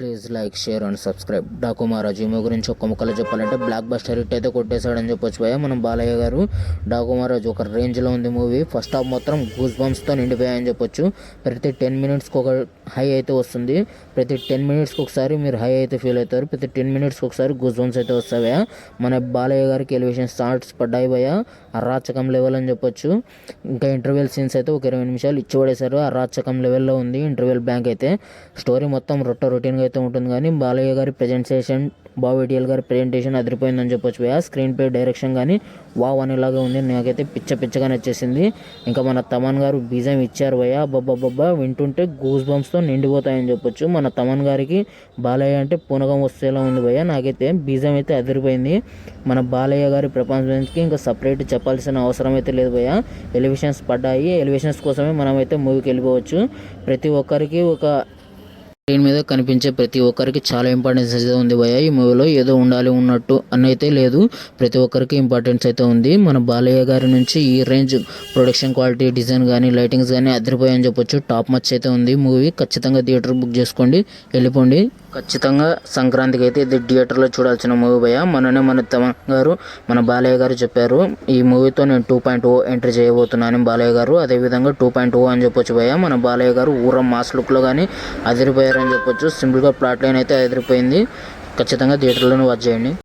Please like share and subscribe. Daaku Maharaj ఈ movie గురించి ఒక్క ముక్కలో చెప్పాలంటే బ్లాక్ బస్టర్ హిట్ అయితే కొట్టేశాడని చెప్పొచ్చు భయ్య మనం బాలయ్య గారు. డాకు మహారాజ్ ఒక రేంజ్లో ఉంది మూవీ. ఫస్ట్ హాఫ్ మొత్తం గూస్ బంప్స్తో నిండిపోయాయని చెప్పొచ్చు. ప్రతి 10 మినిట్స్కి ఒక హై అయితే వస్తుంది. ప్రతి 10 మినిట్స్కి ఒకసారి మీరు హై అయితే ఫీల్ అవుతారు. ప్రతి 10 మినిట్స్కి ఒకసారి గూస్ బంప్స్ అయితే వస్తాయి భయ్య. మన బాలయ్య గారికి ఎలివేషన్ స్టార్ట్స్ పడ్డాయి భయ్య. అరాచకం లెవెల్ అని చెప్పొచ్చు. ఇంకా ఇంటర్వెల్ సీన్స్ అయితే ఒక 20 నిమిషాలు ఇచ్చి పడేశారు. అరాచకం లెవెల్లో ఉంది ఇంటర్వెల్ బ్యాంక్ అయితే. స్టోరీ మొత్తం రొటీన్గా అయితే ఉంటుంది కానీ బాలయ్య గారి ప్రజెంటేషన్, బాబు గారి ప్రెజెంటేషన్ అదిరిపోయిందని చెప్పొచ్చు భయ్య. స్క్రీన్ ప్లే డైరెక్షన్ కానీ వావ్ అనేలాగా ఉంది. నాకైతే పిచ్చగా నచ్చేసింది. ఇంకా మన తమన్ గారు బీజం ఇచ్చారు భయ్య. బొబ్బా వింటుంటే గూస్ బంప్స్తో నిండిపోతాయని చెప్పొచ్చు. మన తమన్ గారికి బాలయ్య అంటే పూనకం వస్తేలా ఉంది భయ్య. నాకైతే బీజం అయితే అదిరిపోయింది. మన బాలయ్య గారి పర్ఫార్మెన్స్కి ఇంకా సపరేట్ చెప్పాల్సిన అవసరం అయితే లేదు భయ్య. ఎలివేషన్స్ పడ్డాయి. ఎలివేషన్స్ కోసమే మనమైతే మూవీకి వెళ్ళిపోవచ్చు. ప్రతి ఒక్కరికి ఒక స్క్రీన్ మీద కనిపించే ప్రతి ఒక్కరికి చాలా ఇంపార్టెన్స్ అయితే ఉంది భయ్య. ఈ మూవీలో ఏదో ఉండాలి ఉన్నట్టు అని అయితే లేదు. ప్రతి ఒక్కరికి ఇంపార్టెన్స్ అయితే ఉంది. మన బాలయ్య గారి నుంచి ఈ రేంజ్ ప్రొడక్షన్ క్వాలిటీ, డిజైన్ కానీ, లైటింగ్స్ కానీ అదిరిపోయాయని చెప్పొచ్చు. టాప్ మచ్ అయితే ఉంది మూవీ. ఖచ్చితంగా థియేటర్ బుక్ చేసుకోండి, వెళ్ళిపోండి. ఖచ్చితంగా సంక్రాంతికి అయితే ఇది థియేటర్లో చూడాల్సిన మూవీ భయ్య. మన తమన్ గారు, మన బాలయ్య గారు చెప్పారు ఈ మూవీతో నేను 2.0 ఎంట్రీ చేయబోతున్నాను బాలయ్య గారు. అదేవిధంగా 2.0 అని చెప్పొచ్చు భయ్య. మన బాలయ్య గారు ఊరం మాస్ లుక్లో కానీ అదిరిపోయారని చెప్పొచ్చు. సింపుల్గా ప్లాట్ లైన్ అయితే అదిరిపోయింది. ఖచ్చితంగా థియేటర్లోనే వాచ్ చేయండి.